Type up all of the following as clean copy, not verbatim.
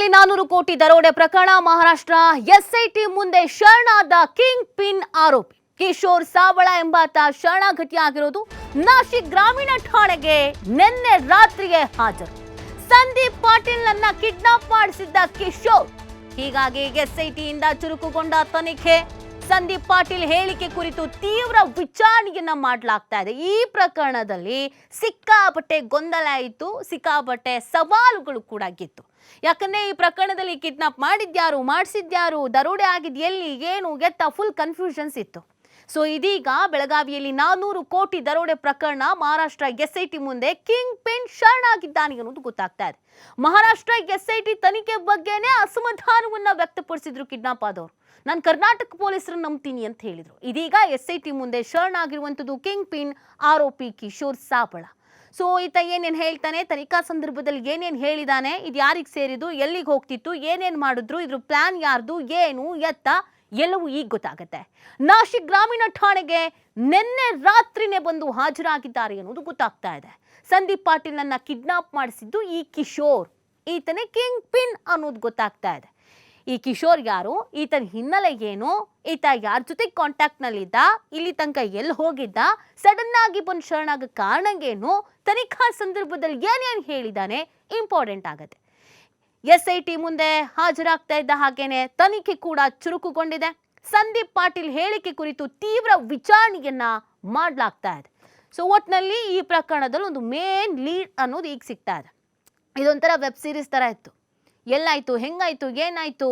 ಬೆಳಗಾವಿಯಲ್ಲಿ 400 ಕೋಟಿ ದರೋಡೆ ಪ್ರಕರಣ ಮಹಾರಾಷ್ಟ್ರ ಎಸ್ಐಟಿ ಮುಂದೆ ಶರಣಾದ ಕಿಂಗ್ ಪಿನ್ ಆರೋಪಿ ಕಿಶೋರ್ ಸಾವಳ ಎಂಬಾತ ಶರಣಾಗತಿಯಾಗಿರೋದು ನಾಶಿಕ್ ಗ್ರಾಮೀಣ ಠಾಣೆಗೆ ನಿನ್ನೆ ರಾತ್ರಿಯೇ ಹಾಜರು. ಸಂದೀಪ್ ಪಾಟೀಲ್ನನ್ನ ಕಿಡ್ನಾಪ್ ಮಾಡಿಸಿದ್ದ ಕಿಶೋರ್. ಹೀಗಾಗಿ ಎಸ್ಐಟಿಯಿಂದ ಚುರುಕುಗೊಂಡ ತನಿಖೆ. ಸಂದೀಪ್ ಪಾಟೀಲ್ ಹೇಳಿಕೆ ಕುರಿತು ತೀವ್ರ ವಿಚಾರಣೆಯನ್ನ ಮಾಡಲಾಗ್ತಾ ಇದೆ. ಈ ಪ್ರಕರಣದಲ್ಲಿ ಸಿಕ್ಕಾಪಟ್ಟೆ ಗೊಂದಲ ಇತ್ತು, ಸಿಕ್ಕಾಪಟ್ಟೆ ಸವಾಲುಗಳು ಕೂಡ ಇತ್ತು. ಯಾಕಂದ್ರೆ ಈ ಪ್ರಕರಣದಲ್ಲಿ ಕಿಡ್ನಾಪ್ ಮಾಡಿದ್ಯಾರು, ಮಾಡಿಸಿದ್ಯಾರು, ದರೋಡೆ ಆಗಿದ್ ಎಲ್ಲಿ, ಏನು ಎತ್ತ ಫುಲ್ ಕನ್ಫ್ಯೂಷನ್ಸ್ ಇತ್ತು. ಸೊ ಇದೀಗ ಬೆಳಗಾವಿಯಲ್ಲಿ 400 ಕೋಟಿ ದರೋಡೆ ಪ್ರಕರಣ ಮಹಾರಾಷ್ಟ್ರ ಎಸ್ಐಟಿ ಮುಂದೆ ಕಿಂಗ್ ಪಿನ್ ಶರಣಾಗಿದ್ದಾನೆ ಅನ್ನೋದು ಗೊತ್ತಾಗ್ತಾ ಇದೆ. ಮಹಾರಾಷ್ಟ್ರ ಎಸ್ಐಟಿ ತನಿಖೆ ಬಗ್ಗೆನೇ ಅಸಮಾಧಾನವನ್ನ ವ್ಯಕ್ತಪಡಿಸಿದ್ರು ಕಿಡ್ನಾಪ್ ಆದವರು. ನಾನು ಕರ್ನಾಟಕ ಪೊಲೀಸರನ್ನು ನಂಬ್ತೀನಿ ಅಂತ ಹೇಳಿದ್ರು. ಇದೀಗ ಎಸ್ಐಟಿ ಮುಂದೆ ಶರಣಾಗಿರುವಂಥದ್ದು ಕಿಂಗ್ ಪಿನ್ ಆರೋಪಿ ಕಿಶೋರ್ ಸಾವಳ. ಸೊ ಈತ ಏನೇನು ಹೇಳ್ತಾನೆ, ತನಿಖಾ ಸಂದರ್ಭದಲ್ಲಿ ಏನೇನು ಹೇಳಿದಾನೆ, ಇದು ಯಾರಿಗೆ ಸೇರಿದ್ದು, ಎಲ್ಲಿಗೆ ಹೋಗ್ತಿತ್ತು, ಏನೇನು ಮಾಡಿದ್ರು, ಇದ್ರ ಪ್ಲಾನ್ ಯಾರ್ದು, ಏನು ಎತ್ತ ಎಲ್ಲವೂ ಈಗ ಗೊತ್ತಾಗುತ್ತೆ. ನಾಶಿಕ್ ಗ್ರಾಮೀಣ ಠಾಣೆಗೆ ನಿನ್ನೆ ರಾತ್ರಿನೇ ಬಂದು ಹಾಜರಾಗಿದ್ದಾರೆ ಅನ್ನೋದು ಗೊತ್ತಾಗ್ತಾ ಇದೆ. ಸಂದೀಪ್ ಪಾಟೀಲ್ನನ್ನ ಕಿಡ್ನಾಪ್ ಮಾಡಿಸಿದ್ದು ಈ ಕಿಶೋರ್, ಈತನೇ ಕಿಂಗ್ ಪಿನ್ ಅನ್ನೋದು ಗೊತ್ತಾಗ್ತಾ ಇದೆ. ಈ ಕಿಶೋರ್ ಯಾರು, ಈತನ ಹಿನ್ನೆಲೆ ಏನು, ಈತ ಯಾರ ಜೊತೆ ಕಾಂಟ್ಯಾಕ್ಟ್ ನಲ್ಲಿದ್ದ, ಇಲ್ಲಿ ತನಕ ಎಲ್ಲಿ ಹೋಗಿದ್ದ, ಸಡನ್ ಆಗಿ ಬಂದು ಶರಣಾಗ ಕಾರಣ ಏನು, ತನಿಖಾ ಸಂದರ್ಭದಲ್ಲಿ ಏನೇನು ಹೇಳಿದಾನೆ ಇಂಪಾರ್ಟೆಂಟ್ ಆಗತ್ತೆ. ಎಸ್ಐಟಿ ಮುಂದೆ ಹಾಜರಾಗ್ತಾ ಇದ್ದ ಹಾಗೇನೆ ತನಿಖೆ ಕೂಡ ಚುರುಕುಗೊಂಡಿದೆ. ಸಂದೀಪ್ ಪಾಟೀಲ್ ಹೇಳಿಕೆ ಕುರಿತು ತೀವ್ರ ವಿಚಾರಣೆಯನ್ನ ಮಾಡಲಾಗ್ತಾ ಇದೆ. ಸೊ ಒಟ್ನಲ್ಲಿ ಈ ಪ್ರಕರಣದಲ್ಲಿ ಒಂದು ಮೇನ್ ಲೀಡ್ ಅನ್ನೋದು ಈಗ ಸಿಗ್ತಾ ಇದೆ. ಇದೊಂಥರ ವೆಬ್ ಸೀರೀಸ್ ತರ ಇತ್ತು. ಎಲ್ಲಾಯ್ತು, ಹೆಂಗಾಯ್ತು, ಏನಾಯ್ತು,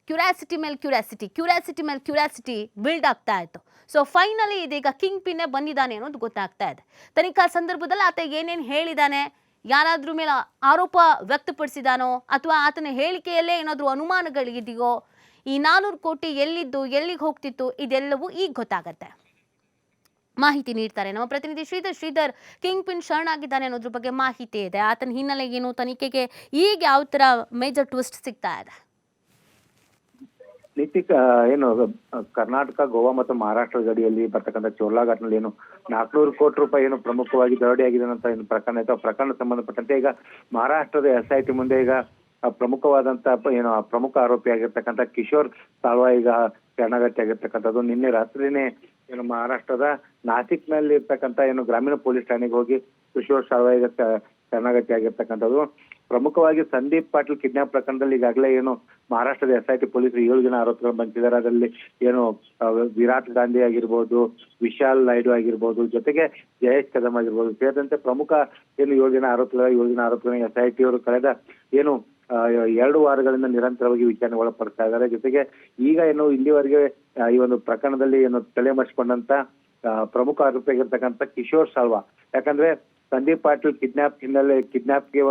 ಕ್ಯೂರಿಯಾಸಿಟಿ ಮೇಲೆ ಕ್ಯೂರಿಯಾಸಿಟಿ, ಕ್ಯೂರಿಯಾಸಿಟಿ ಮೇಲೆ ಕ್ಯೂರಿಯಾಸಿಟಿ ಬಿಲ್ಡ್ ಆಗ್ತಾ ಇತ್ತು. ಸೊ ಫೈನಲಿ ಇದೀಗ ಕಿಂಗ್ ಪಿನ್ನೇ ಬಂದಿದ್ದಾನೆ ಅನ್ನೋದು ಗೊತ್ತಾಗ್ತಾ ಇದೆ. ತನಿಖಾ ಸಂದರ್ಭದಲ್ಲಿ ಆತ ಏನೇನು ಹೇಳಿದಾನೆ, ಯಾರಾದ್ರೂ ಮೇಲೆ ಆರೋಪ ವ್ಯಕ್ತಪಡಿಸಿದಾನೋ ಅಥವಾ ಆತನ ಹೇಳಿಕೆಯಲ್ಲೇ ಏನಾದರೂ ಅನುಮಾನಗಳಿದೆಯೋ, ಈ 400 ಕೋಟಿ ಎಲ್ಲಿದ್ದು, ಎಲ್ಲಿಗೆ ಹೋಗ್ತಿತ್ತು, ಇದೆಲ್ಲವೂ ಈಗ ಗೊತ್ತಾಗತ್ತೆ. ಮಾಹಿತಿ ನೀಡ್ತಾರೆ ನಮ್ಮ ಪ್ರತಿನಿಧಿ ಶ್ರೀಧರ್. ಕಿಂಗ್ ಪಿನ್ ಶರಣಾಗಿದ್ದಾನೆ ಅನ್ನೋದ್ರ ಬಗ್ಗೆ ಮಾಹಿತಿ ಇದೆ. ಆತನ ಹಿನ್ನೆಲೆ ಏನು, ತನಿಖೆಗೆ ಈಗ ಯಾವ ತರ ಮೇಜರ್ ಟ್ವಿಸ್ಟ್ ಸಿಗ್ತಾ ಇದೆ? ನಿತಿಕ್, ಏನು ಕರ್ನಾಟಕ, ಗೋವಾ ಮತ್ತು ಮಹಾರಾಷ್ಟ್ರ ಗಡಿಯಲ್ಲಿ ಬರ್ತಕ್ಕಂಥ ಚೋರ್ಲಾಘಾಟ್ನಲ್ಲಿ ಏನು 400 ಕೋಟಿ ರೂಪಾಯಿ ಏನು ಪ್ರಮುಖವಾಗಿ ದರೋಡೆ ಆಗಿದೆ ಅಂತ ಏನು ಪ್ರಕರಣ ಇತ್ತು, ಆ ಪ್ರಕರಣ ಸಂಬಂಧಪಟ್ಟಂತೆ ಈಗ ಮಹಾರಾಷ್ಟ್ರದ ಎಸ್ಐಟಿ ಮುಂದೆ ಈಗ ಪ್ರಮುಖವಾದಂತ ಏನು ಪ್ರಮುಖ ಆರೋಪಿ ಆಗಿರ್ತಕ್ಕಂಥ ಕಿಶೋರ್ ಸಾಲ್ವಾ ಈಗ ಶರಣಾಗತಿ ಆಗಿರ್ತಕ್ಕಂಥದ್ದು. ನಿನ್ನೆ ರಾತ್ರಿನೇ ಏನು ಮಹಾರಾಷ್ಟ್ರದ ನಾಸಿಕ್ ನಲ್ಲಿ ಇರ್ತಕ್ಕಂಥ ಏನು ಗ್ರಾಮೀಣ ಪೊಲೀಸ್ ಠಾಣೆಗೆ ಹೋಗಿ ಕಿಶೋರ್ ಸಾಲ್ವಾ ಈಗ ಶರಣಾಗತಿ ಆಗಿರ್ತಕ್ಕಂಥದ್ದು. ಪ್ರಮುಖವಾಗಿ ಸಂದೀಪ್ ಪಾಟೀಲ್ ಕಿಡ್ನಾಪ್ ಪ್ರಕರಣದಲ್ಲಿ ಈಗಾಗಲೇ ಏನು ಮಹಾರಾಷ್ಟ್ರದ ಎಸ್ಐಟಿ ಪೊಲೀಸರು 7 ಜನ ಆರೋಪಿಗಳು ಬಂದಿದ್ದಾರೆ. ಅದರಲ್ಲಿ ಏನು ವಿರಾಟ್ ಗಾಂಧಿ ಆಗಿರ್ಬೋದು, ವಿಶಾಲ್ ನಾಯ್ಡು ಆಗಿರ್ಬೋದು, ಜೊತೆಗೆ ಜಯೇಶ್ ಕದಮ್ ಆಗಿರ್ಬೋದು ಸೇರಿದಂತೆ ಪ್ರಮುಖ ಏನು 7 ಜನ ಆರೋಪಿಗಳ ಎಸ್ಐಟಿ ಅವರು ಕಳೆದ ಏನು 2 ವಾರಗಳಿಂದ ನಿರಂತರವಾಗಿ ವಿಚಾರಣೆ ಒಳಪಡ್ತಾ ಇದ್ದಾರೆ. ಜೊತೆಗೆ ಈಗ ಏನು ಇಲ್ಲಿವರೆಗೆ ಈ ಒಂದು ಪ್ರಕರಣದಲ್ಲಿ ಏನು ತಲೆಮರೆಸಿಕೊಂಡಂತ ಪ್ರಮುಖ ಆರೋಪಿ ಆಗಿರ್ತಕ್ಕಂಥ ಕಿಶೋರ್ ಸಾಲ್ವಾ, ಯಾಕಂದ್ರೆ ಸಂದೀಪ್ ಪಾಟೀಲ್ ಕಿಡ್ನಾಪ್ಗೆ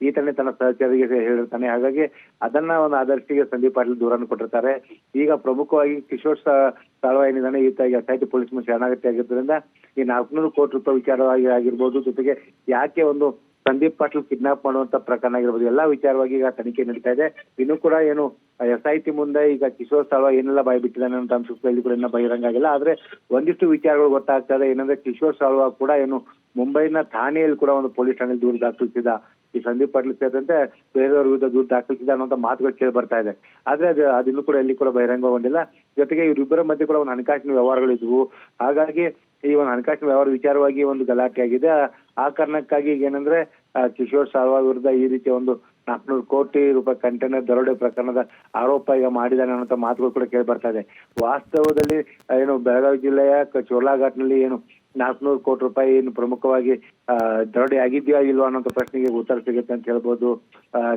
ಈತನೇ ತನ್ನ ಸಹಚರಿಗೆ ಹೇಳಿರ್ತಾನೆ. ಹಾಗಾಗಿ ಅದನ್ನ ಒಂದು ಆಧರಿಸಿಗೆ ಸಂದೀಪ್ ಪಾಟೀಲ್ ದೂರನ್ನು ಕೊಟ್ಟಿರ್ತಾರೆ. ಈಗ ಪ್ರಮುಖವಾಗಿ ಕಿಶೋರ್ ಸಾಲ್ವಾ ಏನಿದ್ದಾನೆ, ಈತ ಈಗ ಎಸ್ಐಟಿ ಪೊಲೀಸ್ ಶರಣಾಗತಿ ಆಗಿರೋದ್ರಿಂದ ಈ 400 ಕೋಟಿ ರೂಪಾಯಿ ವಿಚಾರವಾಗಿ ಆಗಿರ್ಬೋದು, ಜೊತೆಗೆ ಯಾಕೆ ಒಂದು ಸಂದೀಪ್ ಪಾಟೀಲ್ ಕಿಡ್ನಾಪ್ ಮಾಡುವಂತ ಪ್ರಕರಣ ಆಗಿರ್ಬೋದು, ಎಲ್ಲಾ ವಿಚಾರವಾಗಿ ಈಗ ತನಿಖೆ ನಡೀತಾ ಇದೆ. ಇನ್ನು ಕೂಡ ಏನು ಎಸ್ಐಟಿ ಮುಂದೆ ಈಗ ಕಿಶೋರ್ ಸಾಲ್ವಾ ಏನೆಲ್ಲ ಬಾಯಿ ಬಿಟ್ಟಿದ್ದಾನೆ ಅಂತ ಅಂಶಗಳಲ್ಲಿ ಕೂಡ ಇನ್ನೂ ಬಹಿರಂಗ ಆಗಿಲ್ಲ. ಆದ್ರೆ ಒಂದಿಷ್ಟು ವಿಚಾರಗಳು ಗೊತ್ತಾಗ್ತಾ ಇದೆ. ಏನಂದ್ರೆ ಕಿಶೋರ್ ಸಾಲ್ವಾ ಕೂಡ ಏನು ಮುಂಬೈನ ಥಾಣೆಯಲ್ಲಿ ಕೂಡ ಒಂದು ಪೊಲೀಸ್ ಠಾಣೆಯಲ್ಲಿ ದೂರು ದಾಖಲಿಸಿದ, ಈ ಸಂದೀಪ್ ಪಾಟೀಲ್ ಸೇರಿದಂತೆ ಬೇರೆಯವ್ರ ವಿರುದ್ಧ ದೂರು ದಾಖಲಿಸಿದ ಅನ್ನೋಂಥ ಮಾತುಗಳು ಕೇಳಿ ಬರ್ತಾ ಇದೆ. ಆದ್ರೆ ಅದಿನ್ನೂ ಕೂಡ ಎಲ್ಲಿ ಕೂಡ ಬಹಿರಂಗಗೊಂಡಿಲ್ಲ. ಜೊತೆಗೆ ಇವರಿಬ್ಬರ ಮಧ್ಯೆ ಕೂಡ ಒಂದು ಹಣಕಾಸಿನ ವ್ಯವಹಾರಗಳಿದ್ವು. ಹಾಗಾಗಿ ಈ ಒಂದು ಹಣಕಾಸಿನ ವ್ಯವಹಾರ ವಿಚಾರವಾಗಿ ಒಂದು ಗಲಾಟೆ ಆಗಿದೆ. ಆ ಕಾರಣಕ್ಕಾಗಿ ಏನಂದ್ರೆ ಕಿಶೋರ್ ಸಾಲ್ವಾ ವಿರುದ್ಧ ಈ ರೀತಿಯ ಒಂದು 400 ಕೋಟಿ ರೂಪಾಯಿ ಕಂಟೈನರ್ ದರೋಡೆ ಪ್ರಕರಣದ ಆರೋಪ ಈಗ ಮಾಡಿದಾನೆ ಅನ್ನೋ ಮಾತುಗಳು ಕೂಡ ಕೇಳಿ ಬರ್ತಾ ಇದೆ. ವಾಸ್ತವದಲ್ಲಿ ಏನು ಬೆಳಗಾವಿ ಜಿಲ್ಲೆಯ ಚೋರ್ಲಾಘಾಟ್ನಲ್ಲಿ ಏನು 400 ಕೋಟಿ ರೂಪಾಯಿ ಏನು ಪ್ರಮುಖವಾಗಿ ದರೋಡೆ ಆಗಿದ್ಯಾ ಇಲ್ವಾ ಅನ್ನೋ ಪ್ರಶ್ನೆಗೆ ಉತ್ತರ ಸಿಗುತ್ತೆ ಅಂತ ಹೇಳ್ಬೋದು.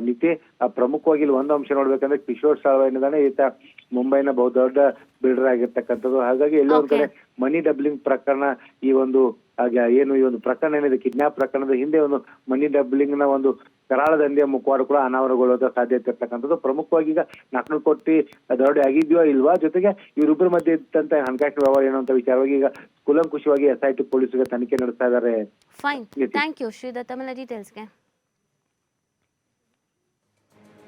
ನಿತಿ, ಪ್ರಮುಖವಾಗಿ ಇಲ್ಲಿ ಒಂದು ಅಂಶ ನೋಡ್ಬೇಕಂದ್ರೆ ಕಿಶೋರ್ ಸಾಲ್ವಾ ಏನಿದಾನೆ, ಈತ ಮುಂಬೈನ ಬಹುದೊಡ್ಡ ಬಿಲ್ಡರ್ ಆಗಿರ್ತಕ್ಕಂಥದ್ದು. ಹಾಗಾಗಿ ಎಲ್ಲೋ ಒಂದ್ ಕಡೆ ಮನಿ ಡಬ್ಲಿಂಗ್ ಪ್ರಕರಣ ಈ ಒಂದು ಏನು ಈ ಒಂದು ಪ್ರಕರಣ ಏನಿದೆ, ಕಿಡ್ನಾಪ್ ಪ್ರಕರಣದ ಹಿಂದೆ ಒಂದು ಮನಿ ಡಬ್ಲಿಂಗ್ ನ ಒಂದು ಕರಾಳ ದಂಧೆಯ ಮುಖವಾಡ ಕೂಡ ಅನಾವರಣಗೊಳ್ಳುವ ಸಾಧ್ಯತೆ ಇರ್ತಕ್ಕಂಥದ್ದು. ಪ್ರಮುಖವಾಗಿ ಈಗ 400 ಕೋಟಿ ದರೋಡೆ ಆಗಿದ್ಯೋ ಇಲ್ವಾ, ಜೊತೆಗೆ ಇವರಿಬ್ಬರ ಮಧ್ಯೆ ಇದ್ದಂತ ಹಣಕಾಸಿನ ವ್ಯವಹಾರ ಏನು ಅಂತ ವಿಚಾರವಾಗಿ ಈಗ ಕೂಲಂಕುಷವಾಗಿ ಎಸ್ಐಟಿ ಪೊಲೀಸರಿಗೆ ತನಿಖೆ ನಡೆಸ್ತಾ ಇದ್ದಾರೆ. ಫೈನ್, ಥ್ಯಾಂಕ್ ಯು ಶ್ರೀಧರ್ ತಮ್ಮ ಡೀಟೇಲ್ಸ್ಗೆ.